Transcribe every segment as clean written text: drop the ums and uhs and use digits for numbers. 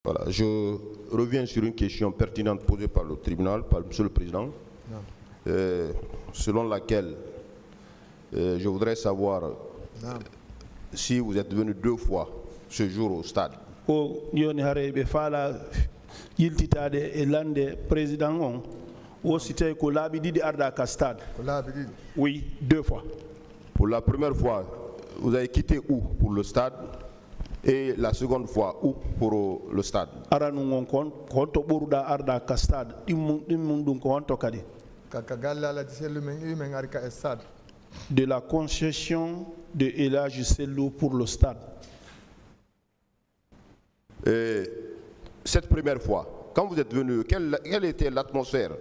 Voilà, je reviens sur une question pertinente posée par le tribunal, par M. le Président, selon laquelle je voudrais savoir si vous êtes venu 2 fois ce jour au stade. Oui, 2 fois. Pour la première fois, vous avez quitté où pour le stade? Et la seconde fois, où pour le stade? De la concession de Elhadji Sello pour le stade. Et cette première fois, quand vous êtes venu, quelle était l'atmosphère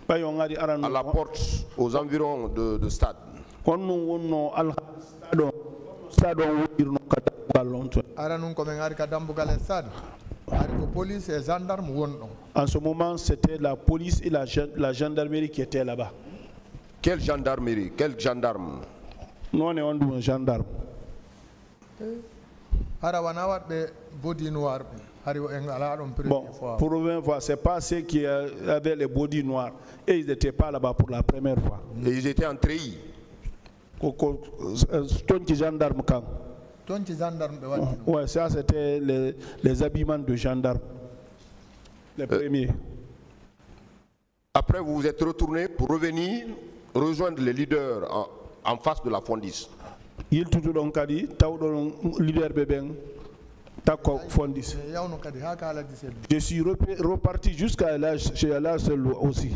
à la porte, aux environs de stade? En ce moment, c'était la police et la gendarmerie qui étaient là-bas. Quelle gendarmerie? Quel gendarme? Nous, on est un gendarme. Bon, pour la première fois, c'est pas ceux qui avaient les bodys noirs. Et ils n'étaient pas là-bas pour la première fois. Et ils étaient en treillis. Ouais, ça c'était les habillements de gendarmes. Les premiers. Après, vous vous êtes retourné pour revenir rejoindre les leaders en face de la Fondis. Je suis reparti jusqu'à chez Elhadji Sello aussi.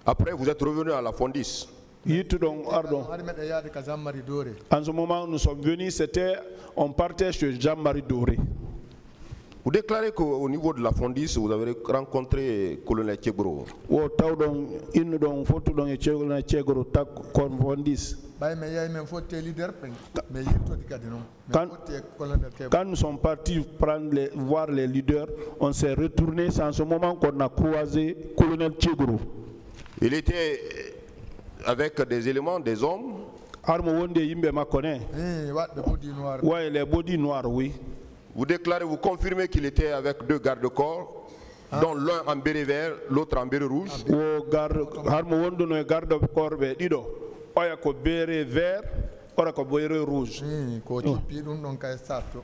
Après, vous êtes revenu à la Fondis. En ce moment, nous sommes venus, on partait chez Jean-Marie Doré. Vous déclarez qu'au niveau de la Fondis, vous avez rencontré le colonel Tchegro. Quand nous sommes partis voir les leaders, on s'est retourné. C'est en ce moment qu'on a croisé le colonel Tchegro. Il était avec des éléments, des hommes. Ouais, les bodys noirs, oui. Vous déclarez, vous confirmez qu'il était avec 2 gardes-corps, dont l'un en béret vert, l'autre en béret rouge.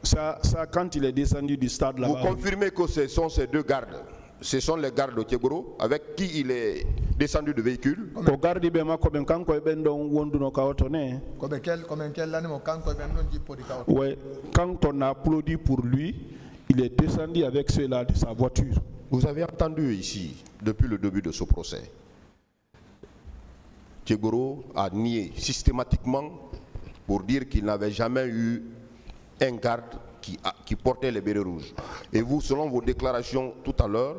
Ça, quand il est descendu du stade là-bas. Vous confirmez que ce sont ces 2 gardes? Ce sont les gardes de Tchegro avec qui il est descendu de véhicule. Ouais, quand on a applaudi pour lui, il est descendu avec ceux-là de sa voiture. Vous avez entendu ici, depuis le début de ce procès, Tchegro a nié systématiquement pour dire qu'il n'avait jamais eu un garde qui portait les bérets rouges. Et vous, selon vos déclarations tout à l'heure,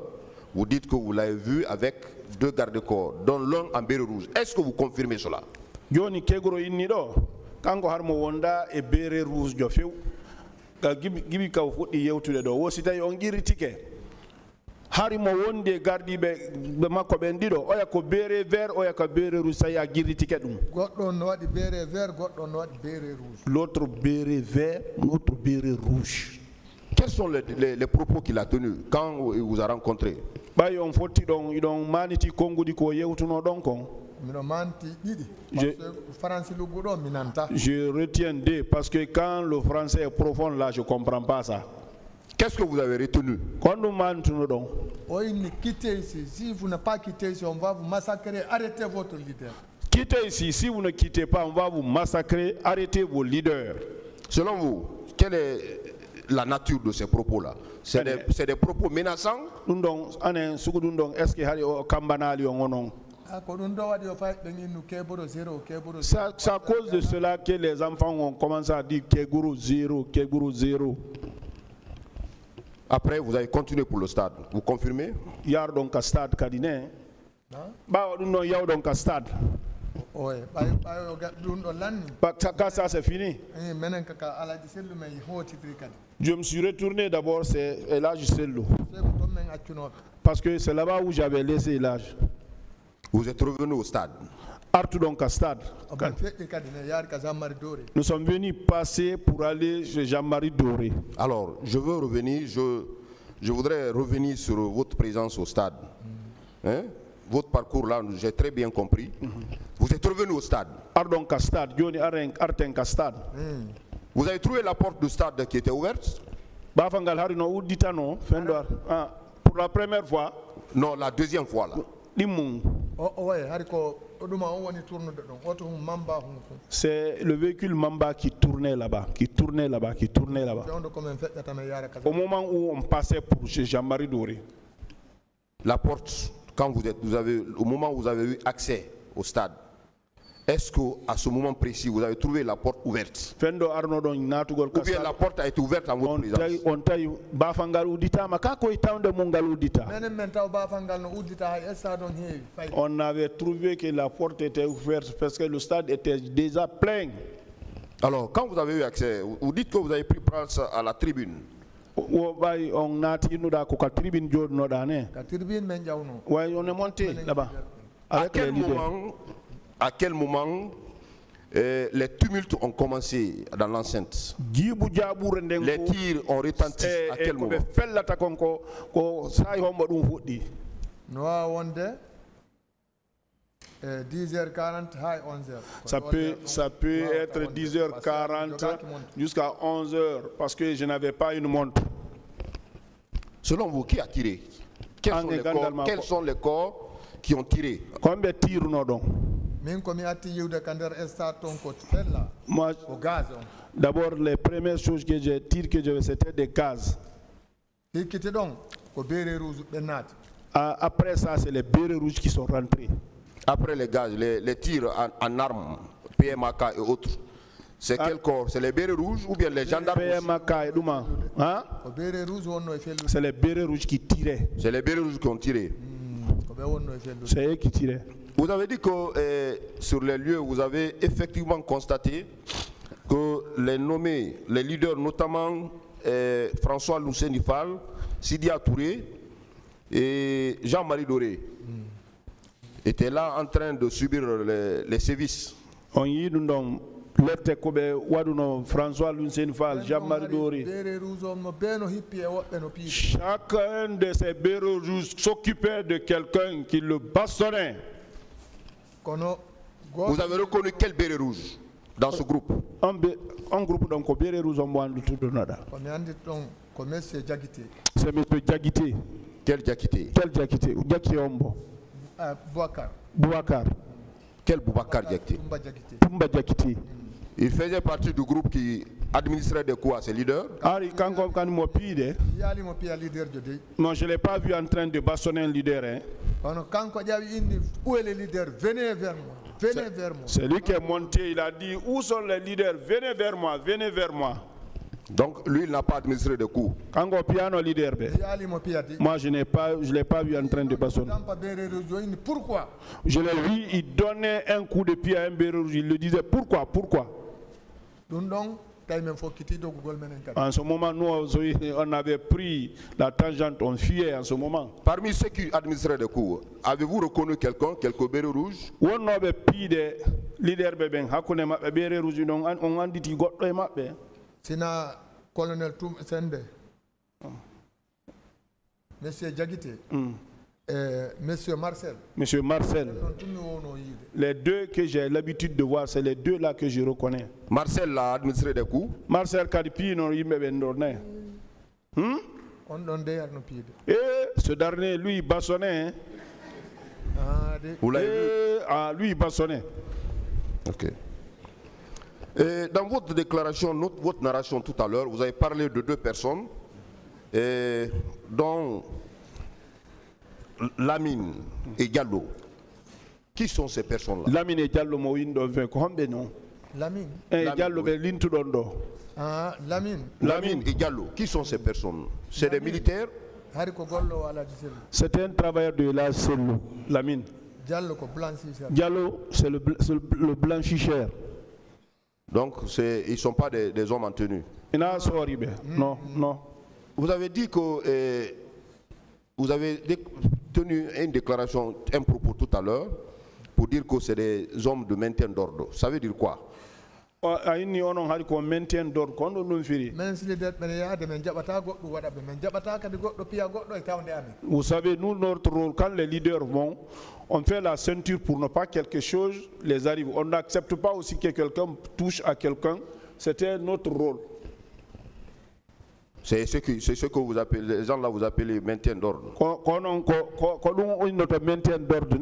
vous dites que vous l'avez vu avec 2 gardes-corps, dont l'un en béret rouge. Est-ce que vous confirmez cela? Joni Kegro innido kango harmo wonda e bere rouge jo few ga gibi ka fuddi yewtude do wosita on giri tike harimo wonde gardibe be makko ben dido oya ko bere vert oya ko bere rouge sa ya giri tike dum goddo no wadi bere vert goddo no wadi bere rouge, l'autre bere vert l'autre bere rouge. Quels sont les propos qu'il a tenus quand il vous a rencontré? Ba yon foti don idon maniti kongudi ko yewtuno don kon. Je retiens 2 parce que quand le français est profond là, je ne comprends pas ça. Qu'est-ce que vous avez retenu? Quittez ici. Si vous n'avez pas quitté ici, on va vous massacrer. Arrêtez votre leader. Quittez ici. Si vous ne quittez pas, on va vous massacrer. Arrêtez vos leaders. Selon vous, quelle est la nature de ces propos-là? C'est des propos menaçants? Est-ce que c'est à cause de cela que les enfants ont commencé à dire Keguro 0, Keguro 0. Après, vous avez continué pour le stade. Vous confirmez? Yar donc à stade Kadine. Bah, non, yar donc à stade. Ouais, ça c'est fini. Je me suis retourné d'abord, c'est Elhadji Sello. Parce que c'est là-bas où j'avais laissé Elhadji. Vous êtes revenu au stade? Artu donc à stade. Nous sommes venus passer pour aller chez Jean-Marie Doré. Alors, je veux revenir, je voudrais revenir sur votre présence au stade. Hein? Votre parcours là, j'ai très bien compris. Vous êtes revenu au stade. Vous avez trouvé la porte du stade qui était ouverte? Pour la première fois? Non, la deuxième fois là. C'est le véhicule Mamba qui tournait là-bas, qui tournait là-bas, qui tournait là-bas. Au moment où on passait pour chez Jean-Marie Doré. La porte, quand au moment où vous avez eu accès au stade, est-ce qu'à ce moment précis, vous avez trouvé la porte ouverte? Ou bien la porte a été ouverte en votre présence? On avait trouvé que la porte était ouverte parce que le stade était déjà plein. Alors, quand vous avez eu accès, vous dites que vous avez pris place à la tribune. On est monté là-bas. À quel moment les tumultes ont commencé dans l'enceinte? Les tirs ont retenti à quel moment? 10h40 à 11h. Ça peut être 10h40 jusqu'à 11h parce que je n'avais pas une montre. Selon vous, qui a tiré? Quels sont les corps qui ont tiré? Combien de tirs nous avons? Moi, d'abord, les premières choses que j'ai tirées, c'était des gaz. Après ça, c'est les bérets rouges qui sont rentrés. Après les gaz, les tirs en armes, PMAK et autres, c'est quel corps? C'est les bérets rouges ou bien les gendarmes? PMAK et Douma. Hein? C'est les bérets rouges qui tiraient. C'est les bérets rouges qui ont tiré. C'est eux qui tiraient. Vous avez dit que sur les lieux, vous avez effectivement constaté que les nommés, les leaders, notamment François Luceni Fall, Sidi Touré et Jean-Marie Doré, étaient là en train de subir les sévices. François Luceni Fall, Jean-Marie Doré. Chacun de ces bérets rouges s'occupait de quelqu'un qui le bastonnait. Vous avez reconnu quel béret rouge dans ce groupe? Un groupe donc béret rouge c'est M. Diakité. Quel Diakité? Quel Diakité? Diakité Ombo. Boubacar. Quel Boubacar Diakité? Toumba Diakité. Il faisait partie du groupe qui administrait des coups à ses leaders. Non, je ne l'ai pas vu en train de bastonner un leader. Hein. Où est le leader? Venez vers moi. Venez vers moi. C'est lui qui est monté, il a dit, où sont les leaders? Venez vers moi, venez vers moi. Donc lui, il n'a pas administré de coups. Moi, je ne l'ai pas vu en train de bastonner. Pourquoi? Je l'ai vu, il donnait un coup de pied à un béret rouge. Il le disait, pourquoi? Pourquoi? En ce moment, nous, on avait pris la tangente, on fuyait en ce moment. Parmi ceux qui administraient des coups, avez-vous reconnu quelqu'un, quelques bérets rouges? On avait pris des leaders, bérets rouges, on a dit que Sina colonel Toum Sende, Monsieur Diakité, Monsieur Marcel. Monsieur Marcel. Les deux que j'ai l'habitude de voir, c'est les deux là que je reconnais. Marcel a administré des coups. Marcel Kadipi non il me vendorné. Et ce dernier, lui, il bassonnait. Vous l'avez vu? Lui, il bassonnait. Ok. Et dans votre déclaration, votre narration tout à l'heure, vous avez parlé de deux personnes, dont Lamine et Diallo. Qui sont ces personnes-là? Lamine et Diallo, non. Lamine. Diallo, Lamine et Diallo. Qui sont ces personnes? C'est des militaires? C'est un travailleur de la cellule, Lamine. Diallo, c'est le blanchisseur. Donc, ils ne sont pas des hommes en tenue. Non, non. Vous avez dit que vous avez tenu une déclaration, un propos tout à l'heure, pour dire que c'est des hommes de maintien d'ordre. Ça veut dire quoi? ayini onon hari ko maintien d'ordre ko on dum firi. Men si leader men yaade men jabata goddo wada be men jabata kadi goddo piya goddo e tawde amen. Vous savez, nous, notre rôle, quand les leaders vont, on fait la ceinture pour ne pas quelque chose les arrive. On n'accepte pas aussi que quelqu'un touche à quelqu'un. C'était notre rôle. C'est ce que vous appelez, les gens là vous appelez maintien d'ordre. Notre maintien d'ordre,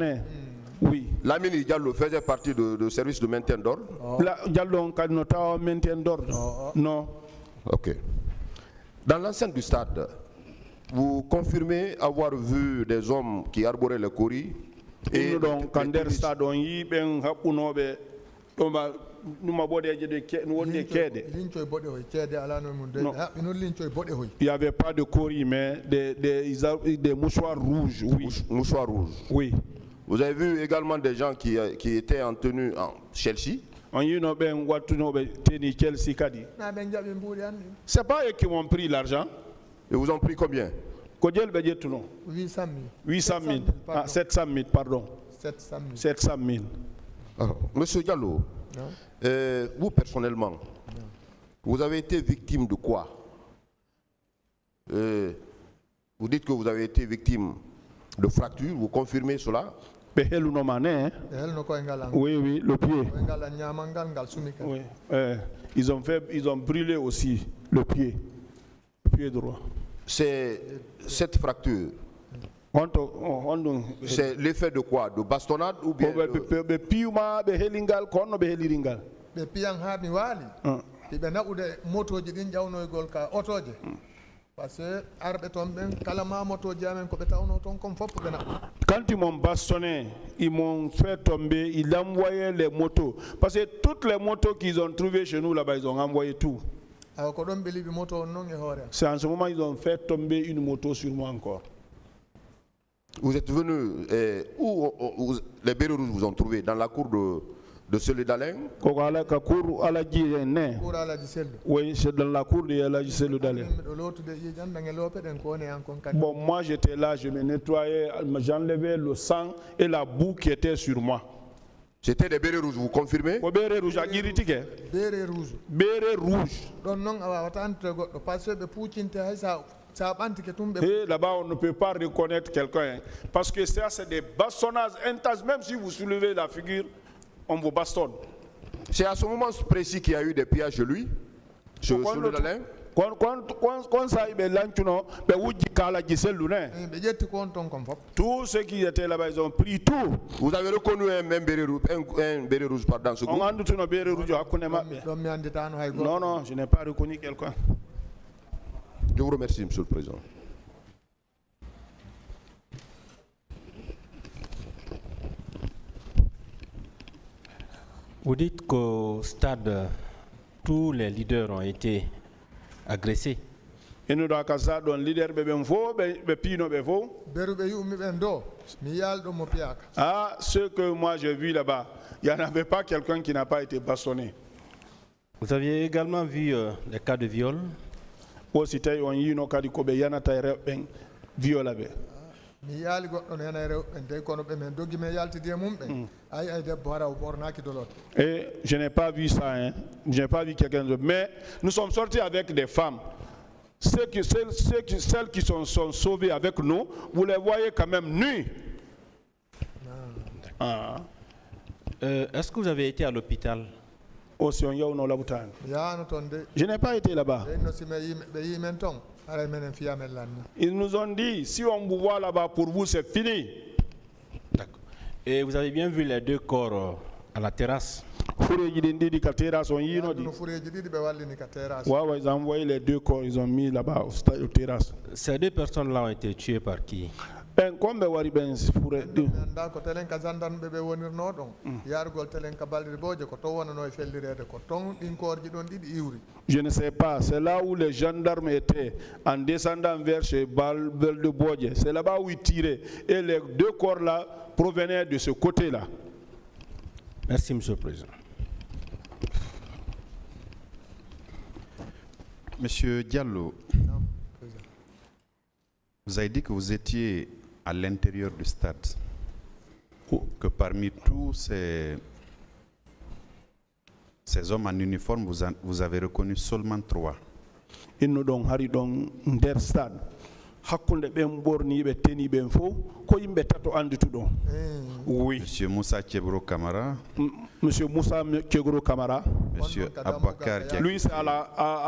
oui. Lamine Diallo faisait partie de service de maintien d'ordre. Diallo, on maintien d'ordre. Non. Ok. Dans l'enceinte du stade, vous confirmez avoir vu des hommes qui arboraient le cori et il n'y avait pas de cori, mais des mouchoirs rouges. Oui. Mouchoirs rouges. Oui. Vous avez vu également des gens qui étaient en tenue en Chelsea. C'est pas eux qui ont pris l'argent. Et vous ont pris combien? 800 000. 800 000. 700 000, pardon. 700 000. Alors, Monsieur Diallo, vous personnellement, vous avez été victime de quoi? Vous dites que vous avez été victime de fractures, vous confirmez cela? Oui, oui, le pied. Oui. Ils ont brûlé aussi le pied droit. C'est cette fracture. C'est l'effet de quoi? De bastonnade ou bien Quand ils m'ont bastonné, ils m'ont fait tomber, ils envoyaient les motos. Parce que toutes les motos qu'ils ont trouvées chez nous là-bas, ils ont envoyé tout. C'est en ce moment qu'ils ont fait tomber une moto sur moi encore. Vous êtes venu, où les bérets rouges vous ont trouvé? Dans la cour de celui d'Alain? Oui, c'est dans la cour de Aladji d'Alain. Bon, moi j'étais là, je me nettoyais, j'enlevais le sang et la boue qui était sur moi. C'était des bérets rouges, vous confirmez? Bérets rouges, bérets rouges. Bérets rouges. Et là-bas, on ne peut pas reconnaître quelqu'un. Parce que ça, c'est des bastonnades intenses. Même si vous soulevez la figure, on vous bastonne. C'est à ce moment précis qu'il y a eu des pillages chez lui? Sur le Dalin? Tous ceux qui étaient là-bas, ils ont pris tout. Vous avez reconnu un béret rouge dans ce groupe? Non, non, je n'ai pas reconnu quelqu'un. Je vous remercie, Monsieur le Président. Vous dites qu'au stade, tous les leaders ont été agressés. Ah, ce que moi j'ai vu là-bas, il n'y en avait pas quelqu'un qui n'a pas été bastonné. Vous aviez également vu les cas de viol? Et je n'ai pas vu ça, hein. Je n'ai pas vu quelqu'un d'autre. Mais nous sommes sortis avec des femmes. Celles qui sont sauvées avec nous, vous les voyez quand même nues. Ah. Est-ce que vous avez été à l'hôpital? Je n'ai pas été là-bas. Ils nous ont dit, si on vous voit là-bas, pour vous c'est fini. D'accord. Et vous avez bien vu les deux corps à la terrasse? Ils ont envoyé les deux corps, ils ont mis là-bas au terrasse. Ces deux personnes-là ont été tuées par qui? Je ne sais pas, c'est là où les gendarmes étaient en descendant vers chez Bal de Bodje. C'est là-bas où ils tiraient. Et les deux corps là provenaient de ce côté-là. Merci, Monsieur le Président. Monsieur Diallo, vous avez dit que vous étiez à l'intérieur du stade, que parmi tous Ces hommes en uniforme, vous avez reconnu seulement 3. inno ɗon hari ɗon nder stade hakkunde ɓen ɓorniɓe teniɓen fo ko yimɓe tato andituɗon. Oui. Monsieur Moussa Thiebro Camara. Monsieur Moussa Thiebro Camara. Monsieur Abouakar Diakité. Lui c'est à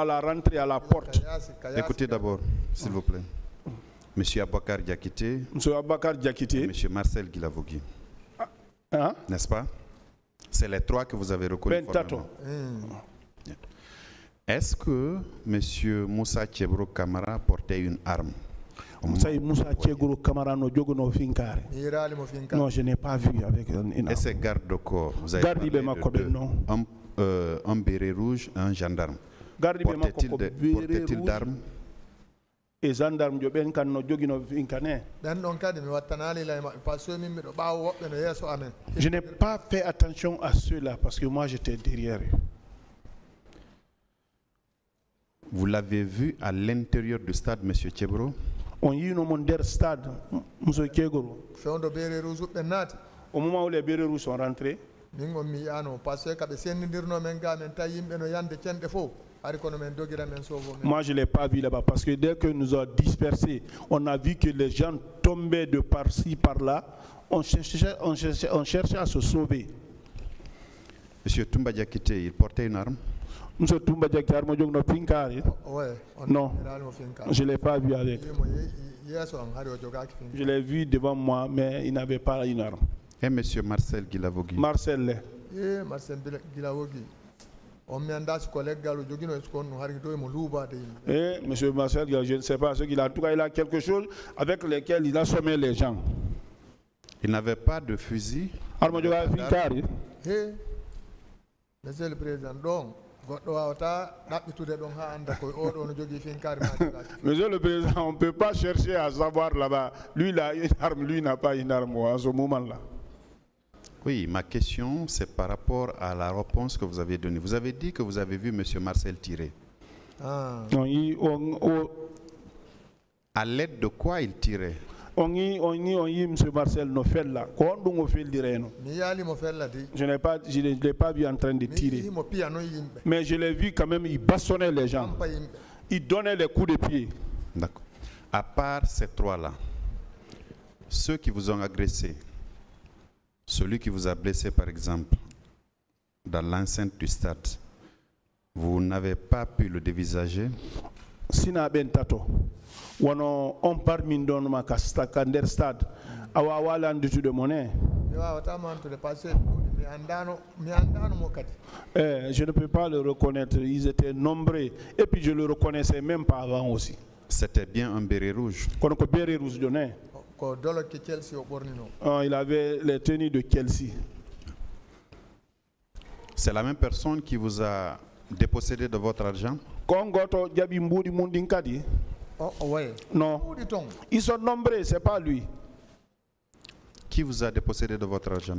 la rentrée à la porte. Écoutez d'abord, s'il vous plaît. Monsieur Abouakar Diakité. Monsieur Abouakar Diakité. Monsieur Marcel Guilavogui. Hein? N'est-ce pas? C'est les 3 que vous avez reconnus formellement. Est-ce que Monsieur Moussa Thiebro Camara portait une arme? Moussa Thiebro Camara no jogono finkare. Non, je n'ai pas vu avec une arme. Et ces gardes de corps, vous avez parlé de un béret rouge, un gendarme. Portait-il d'armes? Et gendarme jo ben kan no jogino finkane. Je n'ai pas fait attention à ceux-là parce que moi j'étais derrière eux. Vous l'avez vu à l'intérieur du stade, Monsieur Thiebro? On y no mon der stade, Monsieur Thiebro. Au moment où les bérets rouges sont rentrés, moi je ne l'ai pas vu là-bas parce que dès que nous avons dispersé, on a vu que les gens tombaient de par-ci, par-là. On cherchait à se sauver. Monsieur Toumba Diakité, il portait une arme? Monsieur Toumba Diakité, non, je ne l'ai pas vu avec. Je l'ai vu devant moi, mais il n'avait pas une arme. Et Monsieur Marcel Guilavogui? Marcel. Et Monsieur Marcel, je ne sais pas ce qu'il a. En tout cas, il a quelque chose avec lequel il a sommé les gens. Il n'avait pas de fusil? Monsieur le Président, Monsieur le Président, on ne peut pas chercher à savoir là-bas. Lui, il a une arme, lui n'a pas une arme à ce moment-là. Oui, ma question, c'est par rapport à la réponse que vous avez donnée. Vous avez dit que vous avez vu M. Marcel tirer. À l'aide de quoi il tirait? M. Marcel no fait là. Je ne l'ai pas vu en train de tirer. Mais je l'ai vu quand même, il bastonnait les gens. Il donnait les coups de pied. D'accord. À part ces 3-là, ceux qui vous ont agressé, celui qui vous a blessé par exemple, dans l'enceinte du stade, vous n'avez pas pu le dévisager? Sina ben tato. Wano on parmi don ma kander stade awa wala ndutu de monnaie. Je ne peux pas le reconnaître, ils étaient nombreux et puis je le reconnaissais même pas avant aussi. C'était bien un béret rouge. Il avait les tenues de Chelsea. C'est la même personne qui vous a dépossédé de votre argent? Non. Ils sont nombreux, c'est pas lui. Qui vous a dépossédé de votre argent?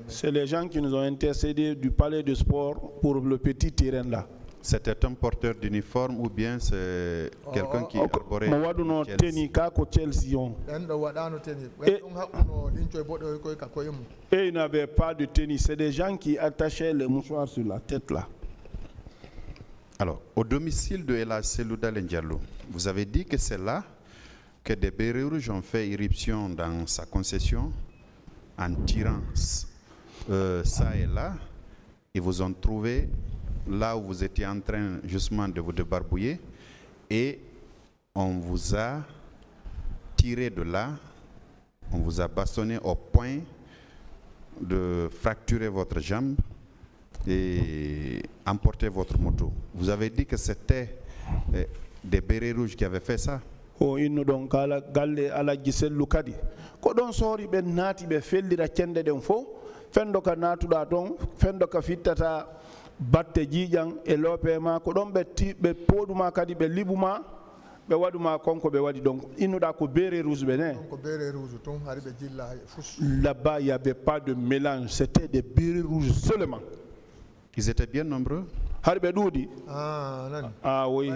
C'est les gens qui nous ont intercédé du palais de sport pour le petit terrain là. C'était un porteur d'uniforme ou bien c'est quelqu'un qui arborait et il n'avait pas de tennis. C'est des gens qui attachaient les mouchoirs sur la tête là. Alors, au domicile de Ella Selouda Lendialo, vous avez dit que c'est là que des bérets rouges ont fait irruption dans sa concession en tirant ça et là. Ils vous ont trouvé là où vous étiez en train justement de vous débarbouiller et on vous a tiré de là, on vous a bastonné au point de fracturer votre jambe et emporter votre moto. Vous avez dit que c'était des bérets rouges qui avaient fait ça? Inno don kala galle ala giselu kadi ko don sori be naati be fellira cende den fo fendo ka natuda don fendo ka fittata batte jiijang e lopema ko don be poduma kadi be libuma be waduma konko be wadi donc innuda ko béré rouge be ne là-bas il y avait pas de mélange, c'était des bérets rouges seulement. Ils étaient bien nombreux? Ah oui.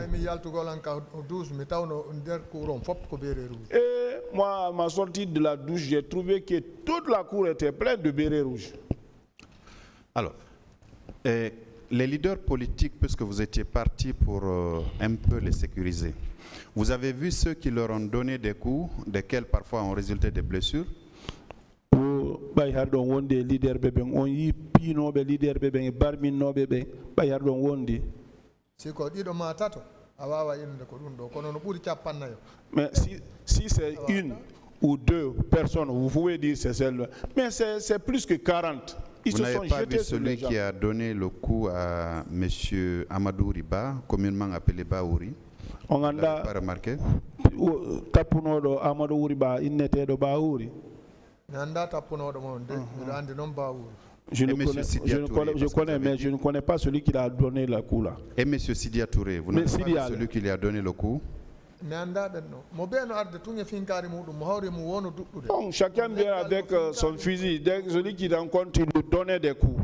moi, à ma sortie de la douche, j'ai trouvé que toute la cour était pleine de bérets rouges. Alors, les leaders politiques, puisque vous étiez partis pour un peu les sécuriser, vous avez vu ceux qui leur ont donné des coups, desquels parfois ont résulté des blessures? Mais si c'est une ou deux personnes, vous pouvez dire c'est celle-là. Mais c'est plus que 40. Ils vous se n'avez sont pas jetés vu sur celui les gens. qui a donné le coup à M. Amadou Riba, communément appelé Baouri? On Vous a n'avez pas remarqué? tapunodo Amadou Riba, il n'était de Baouri. Je connais, mais je ne connais pas celui qui a donné le coup là. Et M. Sidia Touré, vous n'avez pas vu celui qui lui a donné le coup? Bon, chacun vient avec son fusil. Dès que celui qui rencontre, il lui donnait des coups.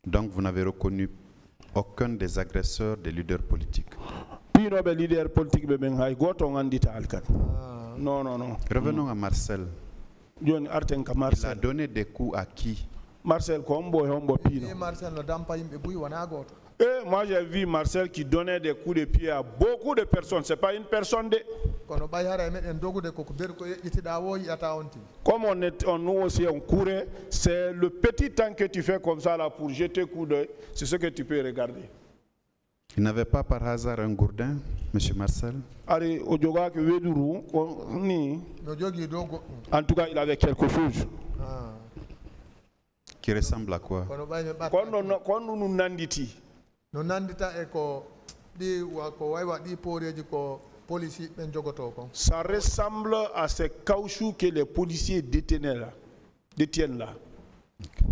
Donc vous n'avez reconnu aucun des agresseurs des leaders politiques? Non, non, non. Revenons à Marcel. Il a donné des coups à qui? Marcel, et moi j'ai vu Marcel qui donnait des coups de pied à beaucoup de personnes. C'est pas une personne de. Comme nous aussi on courait, c'est le petit temps que tu fais comme ça là pour jeter coup d'œil, c'est ce que tu peux regarder. Il n'avait pas par hasard un gourdin, M. Marcel? En tout cas, il avait quelque chose. Qui ressemble à quoi? Quand nous nous nanditi. Ça ressemble à ces caoutchoucs que les policiers détiennent là. Okay.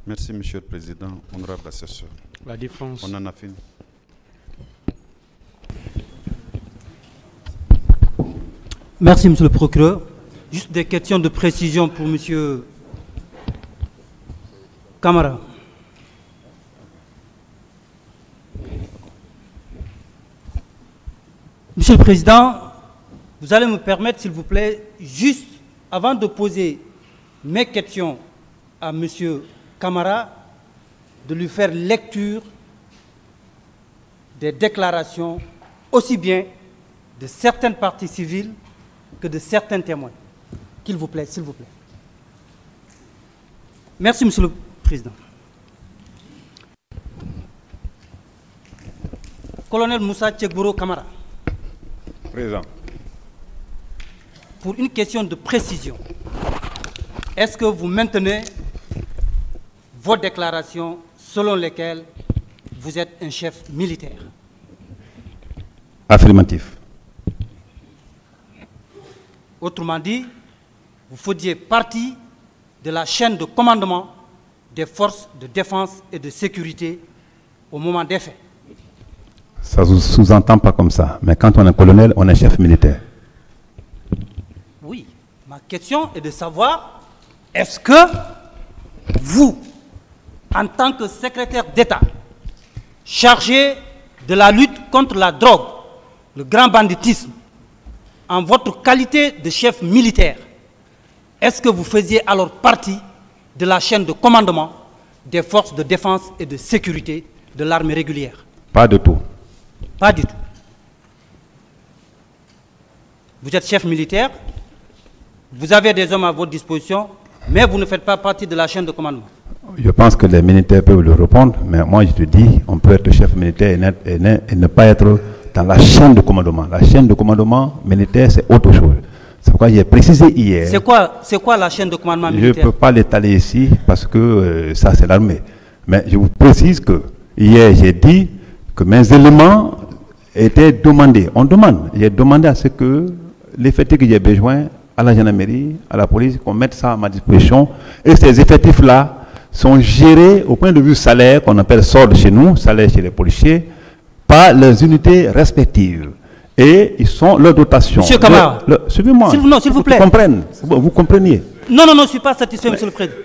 Merci, Monsieur le Président. Honorable assesseur. La défense. On en a fini. Merci, Monsieur le procureur. Juste des questions de précision pour Monsieur Camara. Monsieur le Président, vous allez me permettre, s'il vous plaît, juste avant de poser mes questions à Monsieur Camara, de lui faire lecture des déclarations aussi bien de certaines parties civiles que de certains témoins. Qu'il vous plaît, s'il vous plaît. Merci, Monsieur le Président. Colonel Moussa Tchekbouro Camara. Présent. Pour une question de précision, est-ce que vous maintenez vos déclarations selon lesquelles vous êtes un chef militaire? Affirmatif. Autrement dit, vous faisiez partie de la chaîne de commandement des forces de défense et de sécurité au moment des faits. Ça ne sous-entend pas comme ça. Mais quand on est colonel, on est chef militaire. Oui. Ma question est de savoir, est-ce que vous, en tant que secrétaire d'État, chargé de la lutte contre la drogue, le grand banditisme, en votre qualité de chef militaire, est-ce que vous faisiez alors partie de la chaîne de commandement des forces de défense et de sécurité de l'armée régulière? Pas du tout. Pas du tout. Vous êtes chef militaire, vous avez des hommes à votre disposition, mais vous ne faites pas partie de la chaîne de commandement. Je pense que les militaires peuvent le répondre, mais moi je te dis, on peut être chef militaire et ne pas être dans la chaîne de commandement. La chaîne de commandement militaire, c'est autre chose. C'est pourquoi j'ai précisé hier. C'est quoi la chaîne de commandement militaire? Je ne peux pas l'étaler ici parce que ça c'est l'armée. Mais je vous précise que hier j'ai dit que mes éléments étaient demandés. On demande. J'ai demandé à ce que l'effectif que j'ai besoin à la gendarmerie, à la police, qu'on mette ça à ma disposition. Et ces effectifs-là sont gérés au point de vue salaire, qu'on appelle solde chez nous, salaire chez les policiers, par les unités respectives. Et ils sont leur dotation. Monsieur Camara. Suivez-moi. S'il vous plaît. Vous compreniez. Non, je ne suis pas satisfait, Monsieur le Président.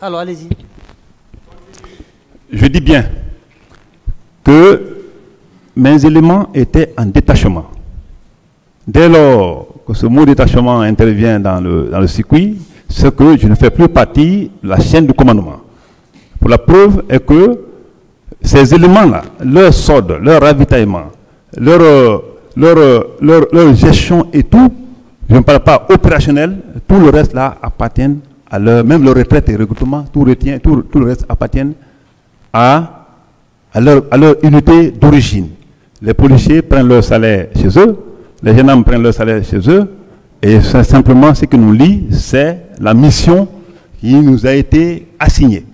Alors, allez-y. Je dis bien que mes éléments étaient en détachement. Dès lors que ce mot détachement intervient dans le circuit, c'est que je ne fais plus partie de la chaîne du commandement. Pour la preuve est que ces éléments-là, leur solde, leur ravitaillement, leur gestion et tout, je ne parle pas opérationnel, tout le reste là appartient à même leur retraite et recrutement, tout le reste appartient à leur unité d'origine. Les policiers prennent leur salaire chez eux, les gendarmes prennent leur salaire chez eux, et simplement ce qui nous lie, c'est la mission qui nous a été assignée.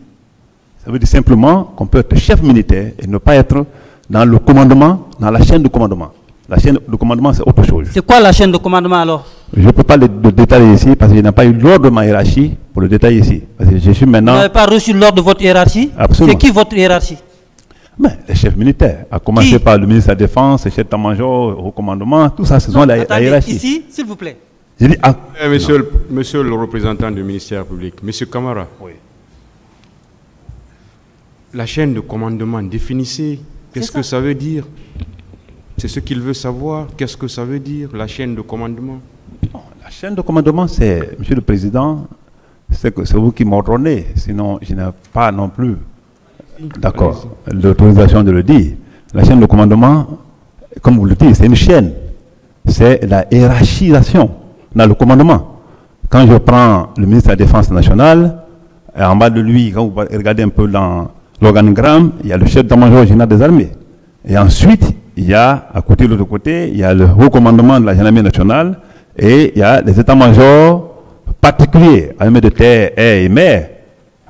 Ça veut dire simplement qu'on peut être chef militaire et ne pas être dans le commandement, dans la chaîne de commandement. La chaîne de commandement, c'est autre chose. C'est quoi la chaîne de commandement alors? Je ne peux pas le détailler ici parce que je n'ai pas eu l'ordre de ma hiérarchie pour le détailler ici. Parce que je suis maintenant... Vous n'avez pas reçu l'ordre de votre hiérarchie? Absolument. C'est qui votre hiérarchie? Mais les chefs militaires, à commencer par le ministre de la Défense, le chef d'état-major, au commandement, tout ça, ce sont la hiérarchie. Ici, s'il vous plaît. Je dis, monsieur le représentant du ministère public, monsieur Camara, oui. La chaîne de commandement, définissez qu'est-ce que ça veut dire. C'est ce qu'il veut savoir. Qu'est-ce que ça veut dire, la chaîne de commandement? Non, la chaîne de commandement, c'est, monsieur le président, c'est vous qui m'ordonnez. Sinon, je n'ai pas non plus, d'accord, l'autorisation de le dire. La chaîne de commandement, comme vous le dites, c'est une chaîne. C'est la hiérarchisation dans le commandement. Quand je prends le ministre de la Défense nationale, en bas de lui, quand vous regardez un peu dans l'organigramme, il y a le chef d'état-major général des armées. Et ensuite, il y a, à côté de l'autre côté, il y a le haut commandement de la gendarmerie nationale et il y a les états-majors particuliers, armées de terre, air et mer.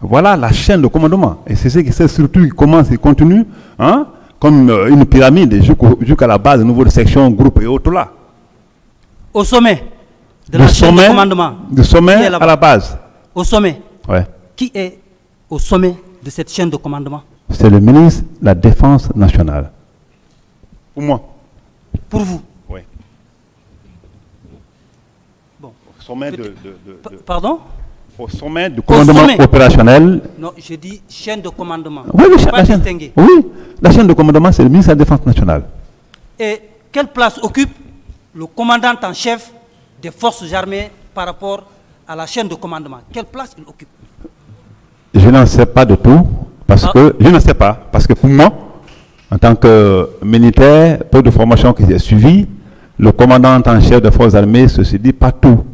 Voilà la chaîne de commandement. Et c'est ce qui surtout qui commence et continue, hein, comme une pyramide jusqu'à la base, au niveau de section, groupe et autres là. Au sommet de la chaîne de commandement. Du sommet à la base. Au sommet. Ouais. Qui est au sommet de cette chaîne de commandement? C'est le ministre de la Défense nationale. Pour moi. Pour vous? Oui. Bon. Au sommet Pardon? Au sommet du commandement opérationnel. Non, je dis chaîne de commandement. Oui, pas distingué. Oui, la chaîne de commandement, c'est le ministre de la Défense nationale. Et quelle place occupe le commandant en chef des forces armées par rapport à la chaîne de commandement? Quelle place il occupe? Je n'en sais pas de tout, parce que je ne sais pas, parce que pour moi, en tant que militaire, peu de formation qui s'est suivie, le commandant en chef des forces armées se dit partout.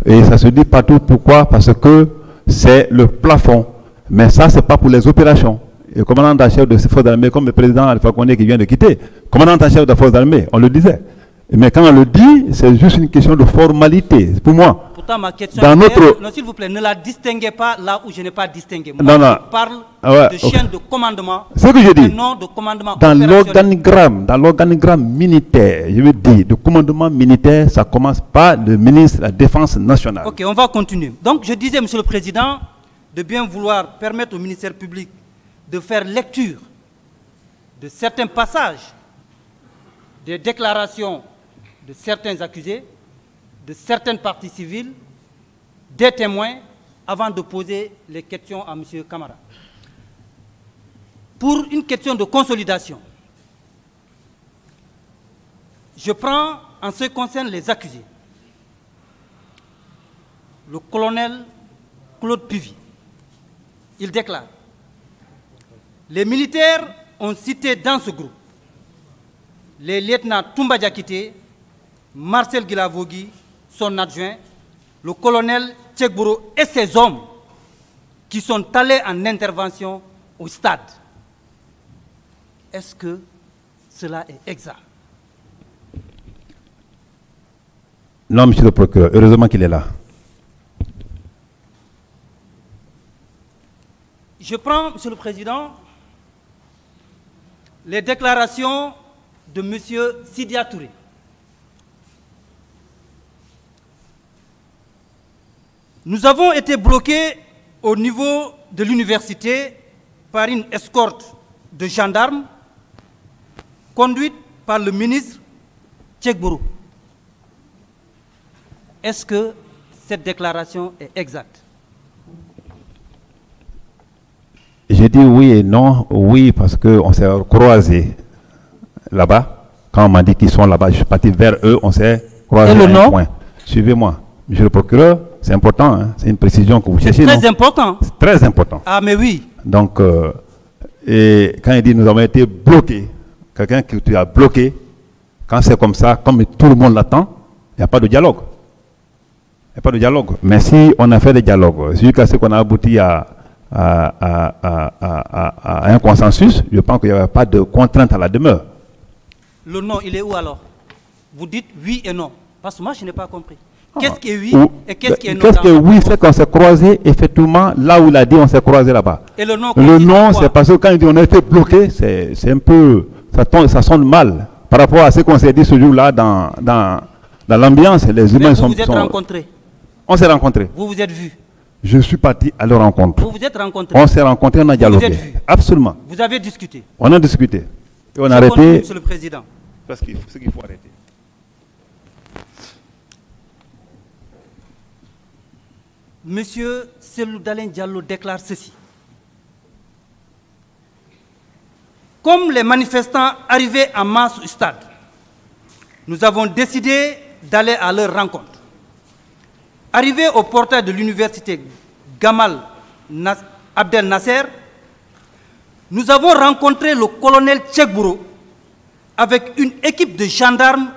Et ça se dit partout, pourquoi? Parce que c'est le plafond. Mais ça, ce n'est pas pour les opérations. Et le commandant en chef des forces armées, comme le président Alpha Condé qui vient de quitter, commandant en chef des forces armées, on le disait. Mais quand on le dit, c'est juste une question de formalité. Pour moi. Pourtant, ma question dans notre... non, s'il vous plaît, ne la distinguez pas là où je n'ai pas distingué. Moi, non, non. je parle de chaîne de commandement. C'est ce que je dis. Non de commandement Dans l'organigramme militaire, je veux dire, le commandement militaire, ça commence par le ministre de la Défense nationale. Ok, on va continuer. Donc, je disais, monsieur le président, de bien vouloir permettre au ministère public de faire lecture de certains passages des déclarations de certains accusés, de certaines parties civiles, des témoins, avant de poser les questions à M. Camara. Pour une question de consolidation, je prends en ce qui concerne les accusés, le colonel Claude Pivy. Il déclare: les militaires ont cité dans ce groupe les lieutenants Toumba Diakité, Marcel Guilavogui, son adjoint, le colonel Tchekbouro et ses hommes qui sont allés en intervention au stade. Est-ce que cela est exact? Non, monsieur le procureur, heureusement qu'il est là. Je prends, monsieur le président, les déclarations de M. Sidia Touré. Nous avons été bloqués au niveau de l'université par une escorte de gendarmes conduite par le ministre Tchekbourou. Est-ce que cette déclaration est exacte? J'ai dit oui et non. Oui, parce qu'on s'est croisés là-bas. Quand on m'a dit qu'ils sont là-bas, je suis parti vers eux, on s'est croisé Et le à un nom? point. Suivez-moi. Monsieur le procureur, c'est important, hein, c'est une précision que vous cherchez. Très non? important. C'est très important. Ah, mais oui. Donc, et quand il dit nous avons été bloqués, quelqu'un qui tu as bloqué, quand c'est comme ça, comme tout le monde l'attend, il n'y a pas de dialogue. Il n'y a pas de dialogue. Mais si on a fait des dialogues, jusqu'à ce qu'on a abouti à un consensus, je pense qu'il n'y avait pas de contrainte à la demeure. Le non, il est où alors? Vous dites oui et non. Parce que moi, je n'ai pas compris. Ah. Qu'est-ce qui est oui et qu'est-ce qui est non? Qu'est-ce qui est oui, c'est qu'on s'est croisés, effectivement, là où il a dit, on s'est croisés là-bas. Et le non, Le non, quoi? c'est parce que quand il dit on a été bloqué, c'est un peu, ça sonne mal par rapport à ce qu'on s'est dit ce jour-là dans l'ambiance. Les Mais humains vous sont. vous êtes rencontrés. On s'est rencontrés. Vous vous êtes vus. Je suis parti à leur rencontre. Vous vous êtes rencontrés. On s'est rencontrés, on a dialogué. êtes vus. Absolument. Vous avez discuté. On a discuté. Et on a Je continue, arrêté. Monsieur le Président. Parce qu'il faut, ce qu'il faut arrêter. Monsieur Cellou Dalein Diallo déclare ceci. Comme les manifestants arrivaient en masse au stade, nous avons décidé d'aller à leur rencontre. Arrivés au portail de l'université Gamal Abdel Nasser, nous avons rencontré le colonel Tchekbouro avec une équipe de gendarmes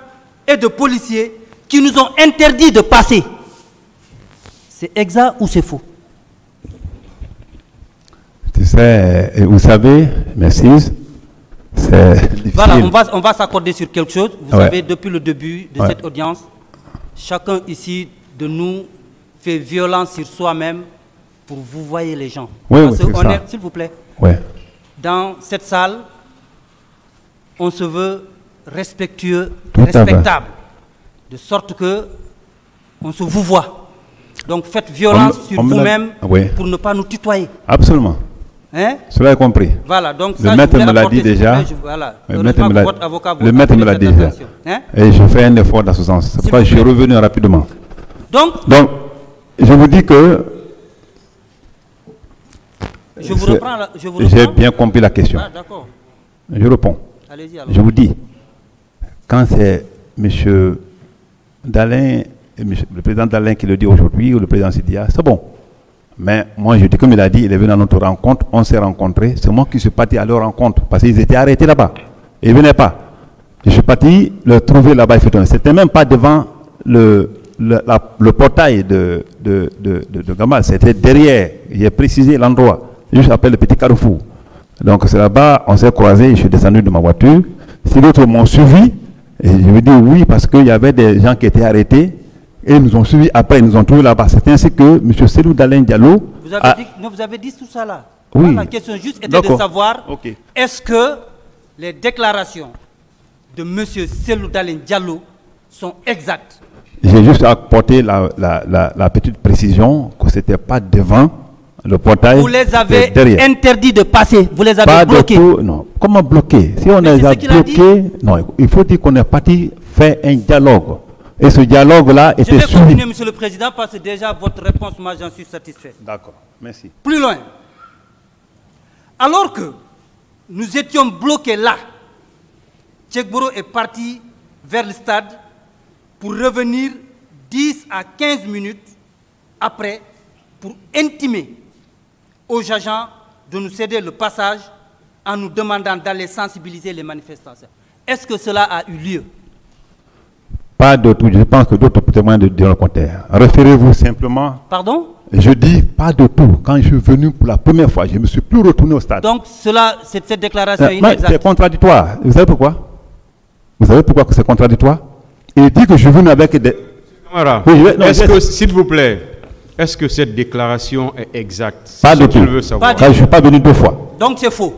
et de policiers qui nous ont interdit de passer. C'est exact ou c'est faux? Tu sais, vous savez, merci, c'est difficile. Voilà, on va s'accorder sur quelque chose. Vous Ouais. savez, depuis le début de cette audience, chacun ici de nous fait violence sur soi-même pour vous voyez les gens. Oui, Parce oui, c'est qu'on ça. est, s'il vous plaît, Ouais. dans cette salle, on se veut respectueux, Tout à fait. respectable, de sorte que on se vous voit. Donc faites violence sur on me l'a- vous-même Oui. pour ne pas nous tutoyer. Absolument. Hein? Cela est compris. Voilà, donc Le ça, maître je voulais me l'a apporter dit ce déjà. point, voilà. Le maître Heureusement me que l'a- votre avocat vous le a maître me appelé l'a cette dit déjà. attention. Hein? Et je fais un effort dans ce sens. C'est S'il pourquoi vous je suis plaît. revenu rapidement. Donc, Je vous dis que je vous reprends. Je vous j'ai reprends. bien compris la question. Ah, d'accord. Je réponds. Allez-y alors. Je vous dis, quand c'est M. Dalein, le président Dalein qui le dit aujourd'hui, ou le président Sidia, c'est bon. Mais moi, je dis, comme il a dit, il est venu à notre rencontre, on s'est rencontrés, c'est moi qui suis parti à leur rencontre, parce qu'ils étaient arrêtés là-bas. Ils ne venaient pas. Je suis parti le trouver là-bas, effectivement. C'était même pas devant le portail de Gamal, c'était derrière. J'ai précisé l'endroit, juste après le petit carrefour. Donc c'est là-bas, on s'est croisés, je suis descendu de ma voiture. Si d'autres m'ont suivi, et je veux dire oui, parce qu'il y avait des gens qui étaient arrêtés, et ils nous ont suivis après, ils nous ont trouvés là-bas. C'est ainsi que M. Cellou Dalein Diallo Vous avez, vous avez dit tout ça là. Oui. Moi, la question juste était de D'accord. savoir Ok. est-ce que les déclarations de M. Cellou Dalein Diallo sont exactes? J'ai juste apporté la petite précision que ce n'était pas devant le portail. Vous les c'était avez derrière. interdits de passer, vous les avez Pas bloqués. de tout, non. Comment bloquer? Si on Mais les c'est a ce qu'il a dit. bloqués, non, il faut dire qu'on est parti faire un dialogue. Et ce dialogue-là Je était vais suivi. continuer, Monsieur le Président, parce que déjà votre réponse, moi j'en suis satisfait. D'accord, merci. Plus loin. Alors que nous étions bloqués là, Tchekbouro est parti vers le stade pour revenir 10 à 15 minutes après pour intimer aux agents de nous céder le passage en nous demandant d'aller sensibiliser les manifestants. Est-ce que cela a eu lieu? Pas de tout, je pense que d'autres témoins de dire le contraire. Référez-vous simplement. Pardon? Je dis pas de tout. Quand je suis venu pour la première fois, je ne me suis plus retourné au stade. Donc cette déclaration est Non, inexacte. c'est contradictoire. Vous savez pourquoi? Vous savez pourquoi que c'est contradictoire? Il dit que je suis venu avec des... Voilà. Oui, non, Est-ce que, s'il vous plaît, est-ce que cette déclaration est exacte? Pas C'est de ce qu'il tout. veut savoir. Pas Car je ne suis pas venu deux fois. Donc c'est faux.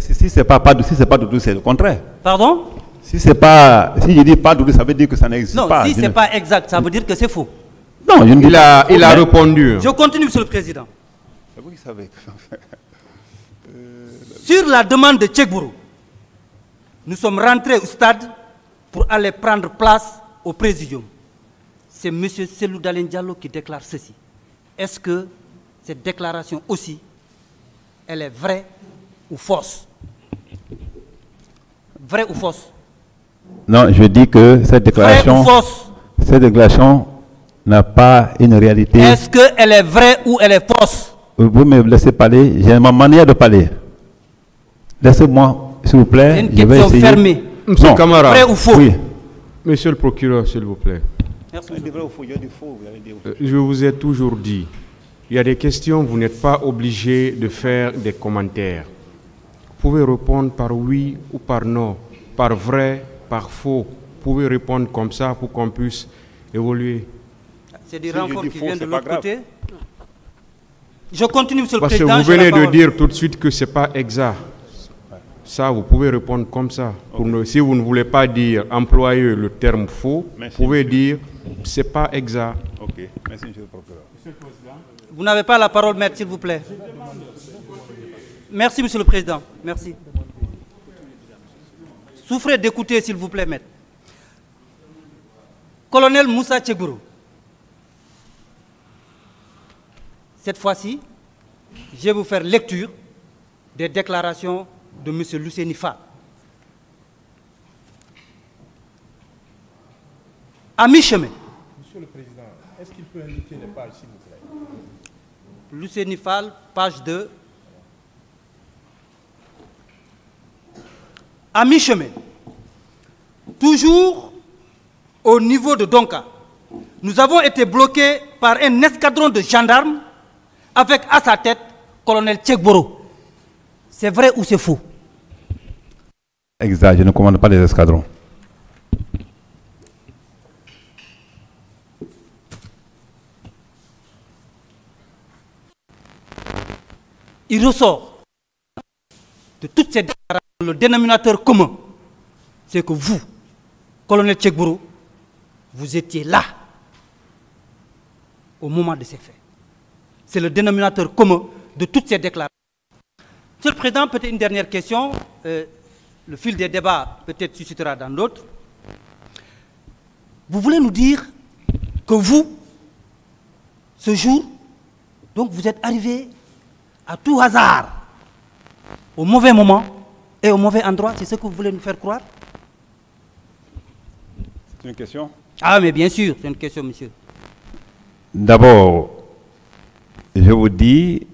Si c'est pas de tout, c'est le contraire. Pardon? Si je dis pas de tout, ça veut dire que ça n'existe Non, pas. si Je ce n'est ne- pas exact, ça veut dire que c'est faux. Non, je ne dis Il pas. a répondu. Je continue, Monsieur le Président. Vous qui savez. Sur la demande de Tchekbouro, nous sommes rentrés au stade pour aller prendre place au Présidium. C'est M. Cellou Dalein Diallo qui déclare ceci. Est-ce que cette déclaration aussi, elle est vraie ou fausse? Vraie ou fausse? Non, je dis que cette Vraie ou fausse? cette déclaration n'a pas une réalité. Est-ce qu'elle est vraie ou elle est fausse? Vous me laissez parler, j'ai ma manière de parler. Laissez-moi, s'il vous plaît. C'est une je vais question essayer. fermée. Monsieur Camara. Vrai ou faux? Oui. Monsieur le procureur, s'il vous plaît. Merci. Je vous ai toujours dit, il y a des questions, vous n'êtes pas obligé de faire des commentaires. Vous pouvez répondre par oui ou par non, par vrai, par faux. Vous pouvez répondre comme ça pour qu'on puisse évoluer. C'est des renforts qui viennent de l'autre côté. Je continue, Monsieur le Parce que Président. vous venez de dire tout de suite que ce n'est pas exact. Ça, vous pouvez répondre comme ça. Si vous ne voulez pas dire, employer le terme faux, vous pouvez dire, ce n'est pas exact. Ok, merci, monsieur le procureur. Vous n'avez pas la parole, maître, s'il vous plaît. Merci, Monsieur le Président. Merci. Souffrez d'écouter, s'il vous plaît, maître. Colonel Moussa Tchegourou. Cette fois-ci, je vais vous faire lecture des déclarations de M. Luceni Fall. À mi-chemin. Monsieur le Président, est-ce qu'il peut indiquer les pages, s'il vous plaît? Luceni Fall, page 2. À mi-chemin, toujours au niveau de Donka, nous avons été bloqués par un escadron de gendarmes avec à sa tête colonel Tchegboro. C'est vrai ou c'est faux? Exact, je ne commande pas les escadrons. Il ressort de toutes ces déclarations, le dénominateur commun, c'est que vous, colonel Tchegboro, vous étiez là au moment de ces faits. C'est le dénominateur commun de toutes ces déclarations. Monsieur le Président, peut-être une dernière question. Le fil des débats peut-être suscitera dans d'autres. Vous voulez nous dire que vous, ce jour, donc vous êtes arrivé à tout hasard, au mauvais moment et au mauvais endroit, c'est ce que vous voulez nous faire croire? C'est une question? Ah, mais bien sûr, c'est une question, monsieur. D'abord, je vous dis,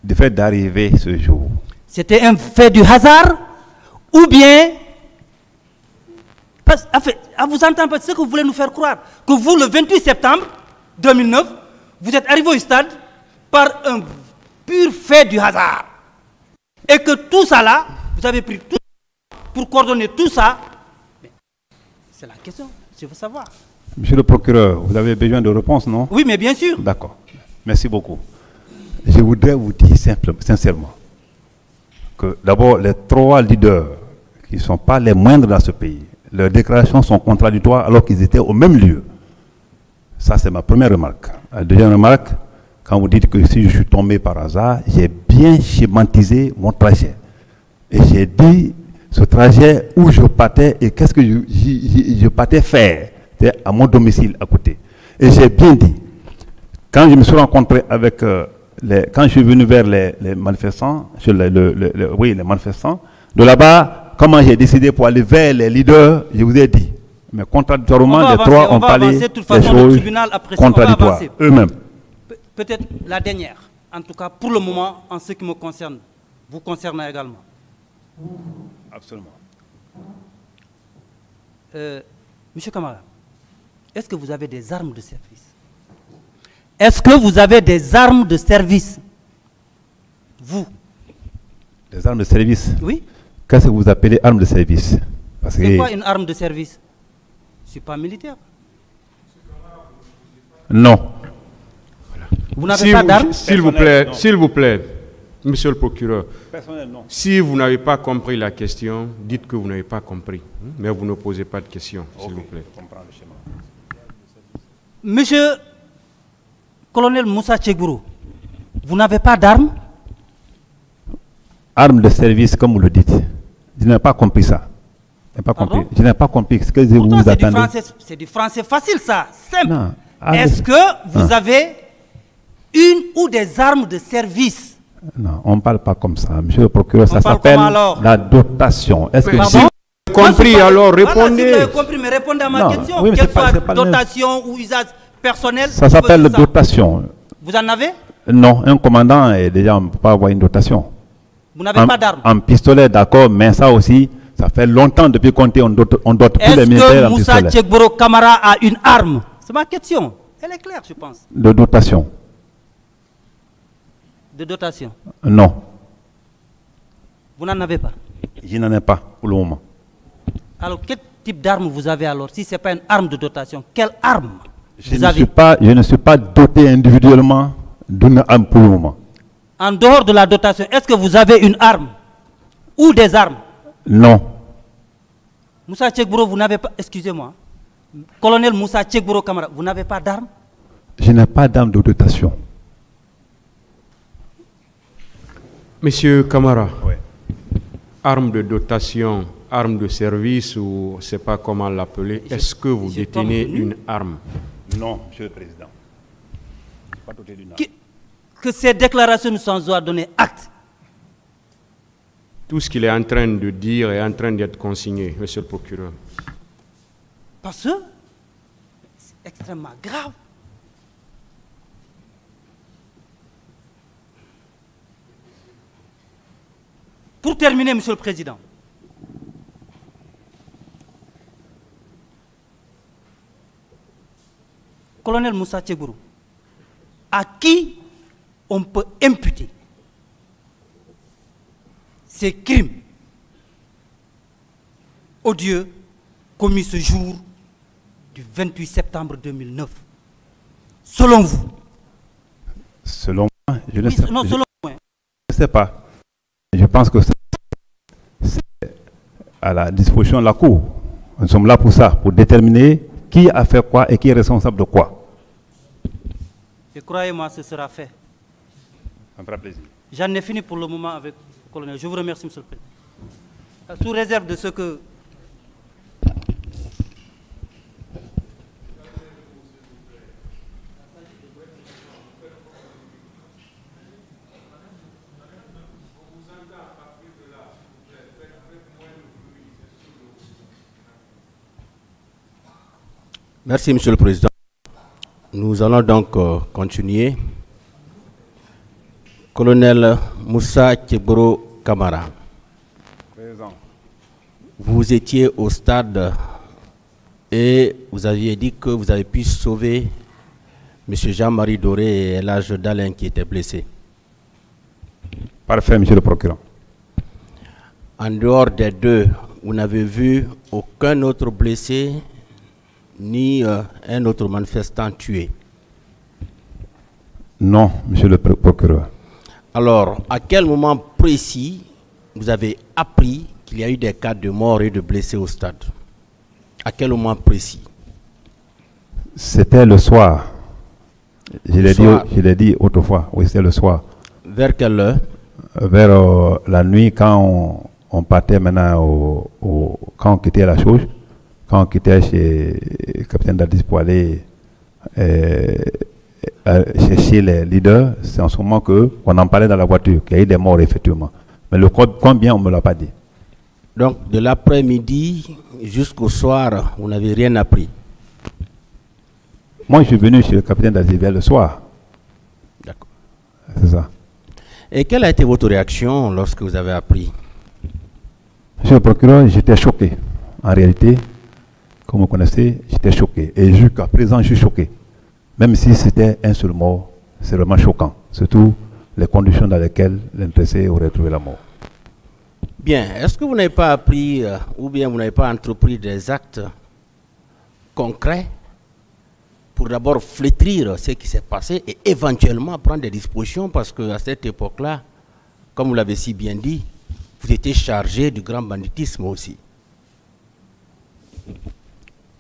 du fait d'arriver ce jour. C'était un fait du hasard ou bien, à vous entendre, c'est ce que vous voulez nous faire croire, que vous, le 28 septembre 2009, vous êtes arrivé au stade par un pur fait du hasard. Et que tout ça là, vous avez pris tout pour coordonner tout ça. C'est la question, je veux savoir. Monsieur le procureur, vous avez besoin de réponses, non? Oui, mais bien sûr. D'accord. Merci beaucoup. Je voudrais vous dire sincèrement que d'abord, les trois leaders qui ne sont pas les moindres dans ce pays, leurs déclarations sont contradictoires alors qu'ils étaient au même lieu. Ça, c'est ma première remarque. La deuxième remarque, quand vous dites que si je suis tombé par hasard, j'ai bien schématisé mon trajet. Et j'ai dit ce trajet où je partais et qu'est-ce que je partais faire. C'est à mon domicile à côté. Et j'ai bien dit, quand je me suis rencontré avec, quand je suis venu vers les manifestants, les manifestants, de là-bas, comment j'ai décidé pour aller vers les leaders, je vous ai dit. Mais contradictoirement, les trois ont parlé des choses contradictoires eux-mêmes. Peut-être la dernière, en tout cas pour le moment, en ce qui me concerne, vous concernant également. Absolument. Monsieur Camara, est-ce que vous avez des armes de service? Est-ce que vous avez des armes de service? Vous? Des armes de service? Oui. Qu'est-ce que vous appelez armes de service? C'est quoi une arme de service? Je ne suis pas militaire. Non. Vous n'avez pas d'armes? S'il vous plaît, monsieur le procureur, si vous n'avez pas compris la question, dites que vous n'avez pas compris. Mais vous ne posez pas de question, s'il vous plaît. Monsieur colonel Moussa Tchegourou, vous n'avez pas d'armes? Armes de service, comme vous le dites. Je n'ai pas compris ça. Je n'ai pas compris ce que vous attendez. C'est du français facile, ça. Simple. Est-ce que vous avez une ou des armes de service? Non, on ne parle pas comme ça. Monsieur le procureur, ça s'appelle la dotation. Est-ce que compris, alors Voilà, si répondez. vous avez compris, mais répondez à ma Non, question. oui, mais Quelle c'est pas- soit c'est pas le même. dotation ou usage personnel. Ça je veux s'appelle dire ça. dotation. Vous en avez? Non, un commandant, est déjà, on ne peut pas avoir une dotation. Vous n'avez pas d'armes. En pistolet, d'accord, mais ça aussi, ça fait longtemps depuis qu'on dote tous les Est-ce militaires que en Moussa pistolet. Tchegboro Kamara a une arme? C'est ma question. Elle est claire, je pense. De dotation. De dotation. Non, Vous n'en avez pas. je n'en ai pas pour le moment. Alors, quel type d'arme vous avez alors? Si ce n'est pas une arme de dotation, quelle arme Je vous ne, avez? je ne suis pas doté individuellement d'une arme pour le moment. En dehors de la dotation, est-ce que vous avez une arme ou des armes? Non, Moussa Tchegboro, vous n'avez pas... Excusez-moi. Colonel Moussa Tchegboro Kamara, vous n'avez pas d'arme? je n'ai pas d'arme de dotation. Monsieur Kamara, arme de dotation, arme de service, ou je ne sais pas comment l'appeler, est-ce que vous j'ai pas détenez retenu. une arme? Non, Monsieur le Président. Pas doté d'une arme. Que ces déclarations nous sont données acte. Tout ce qu'il est en train de dire est en train d'être consigné, monsieur le procureur. Parce que c'est extrêmement grave. Pour terminer, Monsieur le Président, Colonel Moussa Tchegboro, à qui on peut imputer ces crimes odieux commis ce jour du 28 septembre 2009, selon vous? Selon moi, je ne Oui, sais, non, je- selon moi. je sais pas. Je pense que c'est à la disposition de la Cour. Nous sommes là pour ça, pour déterminer qui a fait quoi et qui est responsable de quoi. Et croyez-moi, ce sera fait. Ça me fera plaisir. J'en ai fini pour le moment avec le colonel. Je vous remercie, Monsieur le Président. Sous réserve de ce que... Merci, Monsieur le Président. Nous allons donc continuer. Colonel Moussa Tchegboro Kamara, vous étiez au stade et vous aviez dit que vous avez pu sauver M. Jean-Marie Doré et l'âge d'Alain qui était blessé. Parfait, Monsieur le procureur. En dehors des deux, vous n'avez vu aucun autre blessé ni un autre manifestant tué. Non, Monsieur le procureur. Alors, à quel moment précis vous avez appris qu'il y a eu des cas de morts et de blessés au stade? À quel moment précis? C'était le soir. Je Soir. l'ai dit autrefois. Oui, c'était le soir. Vers quelle heure? Vers la nuit, quand on partait maintenant, quand on quittait la chose, quand on quittait chez le capitaine Dadis pour aller chercher les leaders, c'est en ce moment qu'on en parlait dans la voiture, qu'il y a eu des morts, effectivement. Mais le combien, on ne me l'a pas dit. Donc, de l'après-midi jusqu'au soir, vous n'avez rien appris? Moi, je suis venu chez le capitaine Dadis vers le soir. D'accord. C'est ça. Et quelle a été votre réaction lorsque vous avez appris? Monsieur le procureur, j'étais choqué. En réalité, comme vous connaissez, j'étais choqué. Et jusqu'à présent, je suis choqué. Même si c'était un seul mort, c'est vraiment choquant. Surtout les conditions dans lesquelles l'intéressé aurait trouvé la mort. Bien, est-ce que vous n'avez pas appris ou bien vous n'avez pas entrepris des actes concrets pour d'abord flétrir ce qui s'est passé et éventuellement prendre des dispositions, parce qu'à cette époque-là, comme vous l'avez si bien dit, vous étiez chargé du grand banditisme aussi.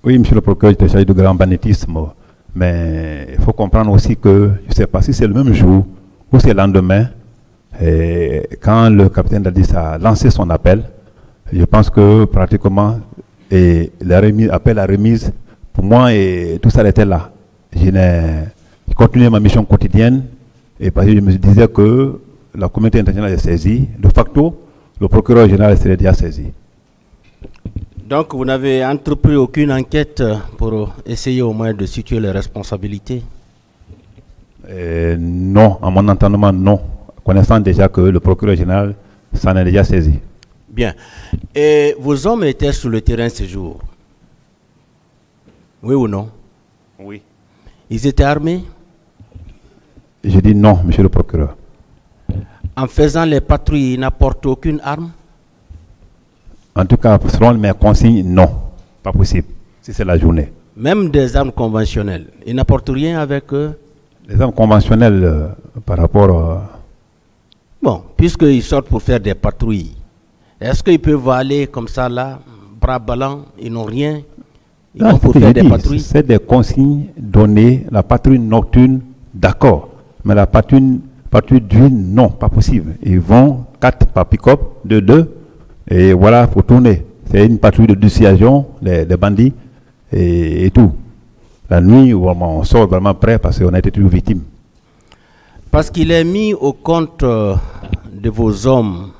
Oui, monsieur le procureur, j'étais chargé du grand banditisme. Mais il faut comprendre aussi que, je ne sais pas si c'est le même jour ou c'est le lendemain, et quand le capitaine Dadis a lancé son appel, je pense que pratiquement, et la remise, appel à remise, pour moi, et tout ça était là. Je continuais ma mission quotidienne, et parce que je me disais que la communauté internationale est saisie. De facto, le procureur général serait déjà saisi. Donc vous n'avez entrepris aucune enquête pour essayer au moins de situer les responsabilités? Non, à mon entendement, non. Connaissant déjà que le procureur général s'en est déjà saisi. Bien. Et vos hommes étaient sur le terrain ce jour? Oui ou non? Oui. Ils étaient armés? Je dis non, monsieur le procureur. En faisant les patrouilles, ils n'apportent aucune arme? En tout cas, selon mes consignes, non. Pas possible, si c'est la journée. Même des armes conventionnelles, ils n'apportent rien avec eux? Les armes conventionnelles, par rapport Bon, puisqu'ils sortent pour faire des patrouilles, est-ce qu'ils peuvent aller comme ça là, bras ballants, ils n'ont rien? Ils vont pour faire des patrouilles? C'est des consignes données, la patrouille nocturne, d'accord. Mais la patrouille diurne, non, pas possible. Ils vont 4 par pick-up, 2, et voilà, il faut tourner. C'est une patrouille de dissuasion, des bandits, et tout. La nuit, on sort vraiment prêt parce qu'on a été toujours victime. Parce qu'il est mis au compte de vos hommes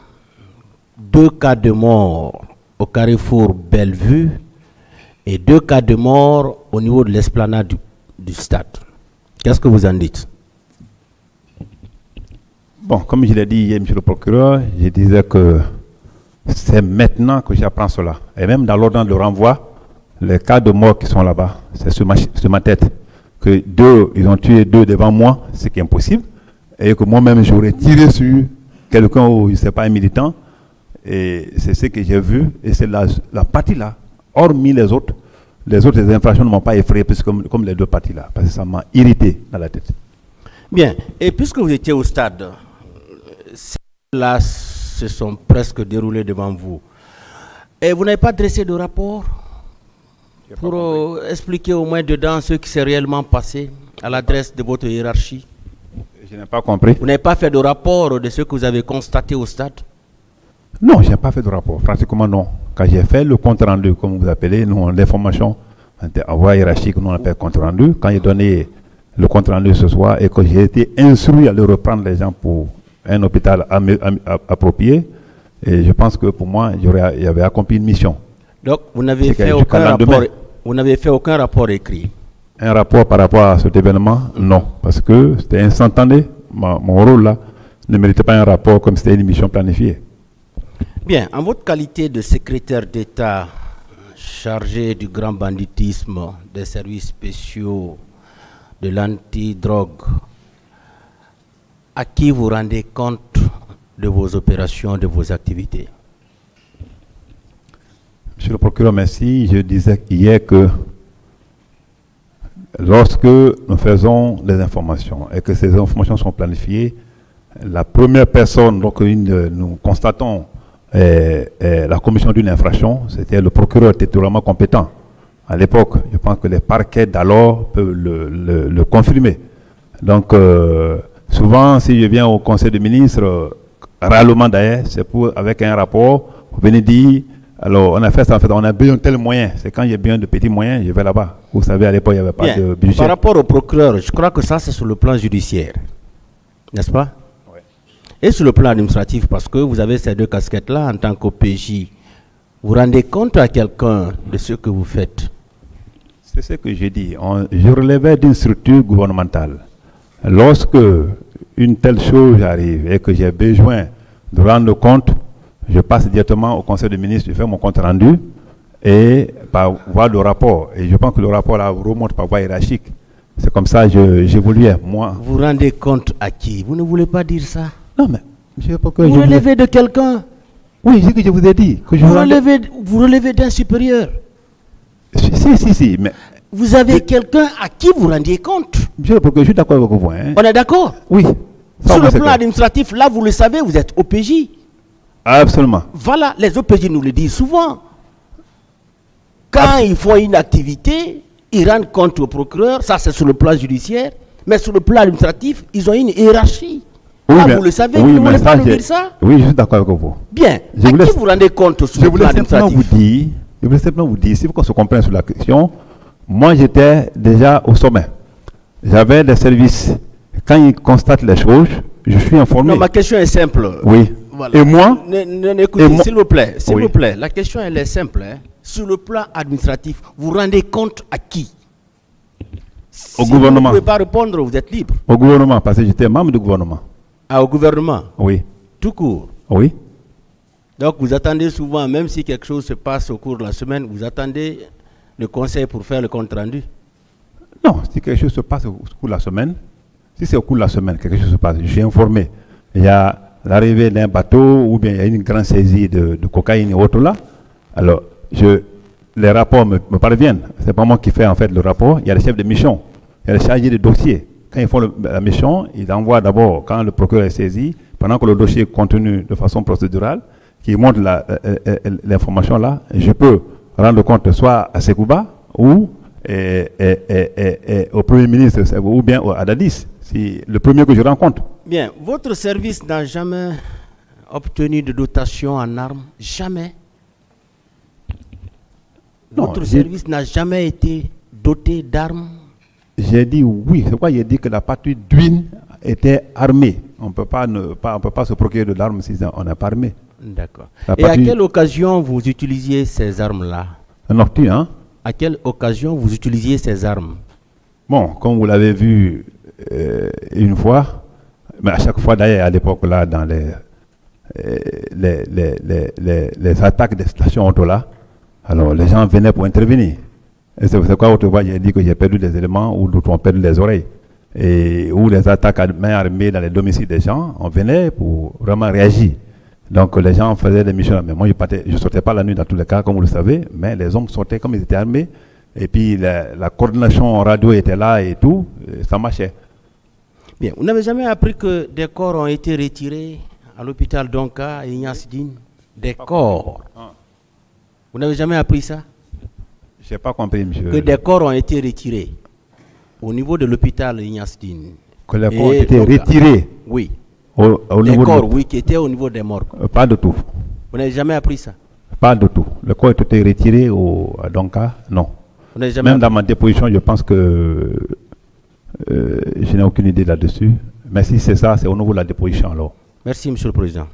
2 cas de mort au carrefour Bellevue et 2 cas de mort au niveau de l'esplanade du stade. Qu'est-ce que vous en dites? Bon, comme je l'ai dit hier, monsieur le procureur, je disais que c'est maintenant que j'apprends cela. Et même dans l'ordre de renvoi, les cas de mort qui sont là-bas, c'est sur ma tête. Que ils ont tué 2 devant moi, ce qui est impossible. Et que moi-même, j'aurais tiré sur quelqu'un où je ne sais pas, un militant. Et c'est ce que j'ai vu. Et c'est la partie-là, hormis les autres infractions ne m'ont pas effrayé, comme les 2 parties-là. Parce que ça m'a irrité dans la tête. Bien. Et puisque vous étiez au stade, là, se sont presque déroulés devant vous. Et vous n'avez pas dressé de rapport pour expliquer au moins dedans ce qui s'est réellement passé à l'adresse de votre hiérarchie? Je n'ai pas compris. Vous n'avez pas fait de rapport de ce que vous avez constaté au stade? Non, je n'ai pas fait de rapport. Pratiquement non. Quand j'ai fait le compte rendu, comme vous appelez, nous, l'information en voie hiérarchique, nous on appelle compte rendu. Quand j'ai donné le compte rendu ce soir et que j'ai été instruit à le reprendre les gens pour un hôpital approprié, et je pense que pour moi, il y avait accompli une mission. Donc, vous n'avez fait aucun rapport, vous n'avez fait aucun rapport écrit? Un rapport par rapport à cet événement, non. Parce que c'était instantané. Mon rôle là ne méritait pas un rapport comme c'était une mission planifiée. Bien, en votre qualité de secrétaire d'État chargé du grand banditisme, des services spéciaux, de l'antidrogue, à qui vous rendez compte de vos opérations, de vos activités? Monsieur le procureur, merci. Je disais hier que lorsque nous faisons des informations et que ces informations sont planifiées, la première personne donc, nous constatons la commission d'une infraction, c'était le procureur territorialement compétent. À l'époque, je pense que les parquets d'alors peuvent le confirmer. Donc, souvent, si je viens au Conseil des ministres, rarement d'ailleurs, c'est pour, avec un rapport, vous venez dire, alors on a fait ça, en fait, on a besoin de tels moyens. C'est quand j'ai besoin de petits moyens, je vais là-bas. Vous savez, à l'époque, il n'y avait pas de budget. Par rapport au procureur, je crois que ça, c'est sur le plan judiciaire, n'est-ce pas? Oui. Et sur le plan administratif, parce que vous avez ces 2 casquettes-là en tant qu'OPJ, vous rendez compte à quelqu'un de ce que vous faites? C'est ce que j'ai dit. Je relevais d'une structure gouvernementale. Lorsque une telle chose arrive et que j'ai besoin de rendre compte, je passe directement au Conseil des ministres, je fais mon compte rendu et par voie de rapport. Et je pense que le rapport là remonte par voie hiérarchique. C'est comme ça que j'évoluais, moi. Vous rendez compte à qui? Vous ne voulez pas dire ça? Non, mais je sais pas que vous relevez de quelqu'un? Oui, c'est ce que je vous ai dit. Que vous relevez d'un supérieur? Si, mais... Vous avez quelqu'un à qui vous rendiez compte? Je suis d'accord avec vous. Hein. On est d'accord? Oui. Sur le plan administratif, là, vous le savez, vous êtes OPJ. Absolument. Voilà, les OPJ nous le disent souvent. Quand ils font une activité, ils rendent compte au procureur, ça c'est sur le plan judiciaire, mais sur le plan administratif, ils ont une hiérarchie. Oui, là, vous le savez, vous ne voulez pas nous dire ça? Oui, je suis d'accord avec vous. Bien, à qui vous rendez compte sur le plan administratif? Je voulais simplement vous dire, si vous se comprenez sur la question, moi j'étais déjà au sommet. J'avais des services. Quand ils constatent les choses, je suis informé. Non, ma question est simple. Oui. Voilà. Et moi Écoutez, s'il vous plaît, s'il vous plaît, la question elle est simple. Hein. sur le plan administratif, vous rendez compte à qui? Au Si gouvernement. Vous ne pouvez pas répondre, vous êtes libre. Au gouvernement, parce que j'étais membre du gouvernement. Ah, au gouvernement? Oui. Tout court. Oui. Donc vous attendez souvent, même si quelque chose se passe au cours de la semaine, vous attendez le conseil pour faire le compte rendu? Non, si quelque chose se passe au cours de la semaine, si c'est au cours de la semaine, quelque chose se passe, je suis informé. Il y a l'arrivée d'un bateau ou bien il y a une grande saisie de cocaïne et autres là. Alors, les rapports me parviennent. Ce n'est pas moi qui fais en fait le rapport. Il y a les chefs de mission, il y a les chargés de dossier. Quand ils font la mission, ils envoient d'abord, quand le procureur est saisi, pendant que le dossier est contenu de façon procédurale, qui montre l'information là, je peux rendre compte soit à Sekouba ou au Premier ministre ou bien à Dadis, si le premier que je rencontre. Bien, votre service n'a jamais obtenu de dotation en armes? Jamais? Non, votre service n'a jamais été doté d'armes? J'ai dit oui. C'est pourquoi j'ai dit que la patrouille d'Uine était armée. On ne peut pas se procurer de l'arme si on n'est pas armé. D'accord. Et à quelle occasion vous utilisiez ces armes-là? Nocturne, hein? À quelle occasion vous utilisiez ces armes? Bon, comme vous l'avez vu une fois, mais à chaque fois d'ailleurs à l'époque là, dans les attaques des stations auto là, alors les gens venaient pour intervenir. Et c'est pourquoi autrefois j'ai dit que j'ai perdu des éléments ou d'autres ont perdu les oreilles. Et où les attaques à main armée dans les domiciles des gens, on venait pour vraiment réagir. Donc les gens faisaient des missions. Mais moi je ne sortais pas la nuit dans tous les cas, comme vous le savez, mais les hommes sortaient comme ils étaient armés. Et puis la coordination radio était là et tout, ça marchait. Bien, vous n'avez jamais appris que des corps ont été retirés à l'hôpital Donka et Ignace Dine? Des corps. Vous n'avez jamais appris ça? Je n'ai pas compris, monsieur. Que des corps ont été retirés au niveau de l'hôpital Ignace Dine. Que les corps ont été retirés? Oui. Au les niveau corps, oui, qui étaient au niveau des morgues. Pas de tout. Vous n'avez jamais appris ça? Pas de tout. Le corps a été retiré à Donka? Non. Vous n'avez jamais Même dans ma déposition, je pense que je n'ai aucune idée là-dessus. Mais si c'est ça, c'est au niveau de la déposition alors. Merci, Monsieur le Président.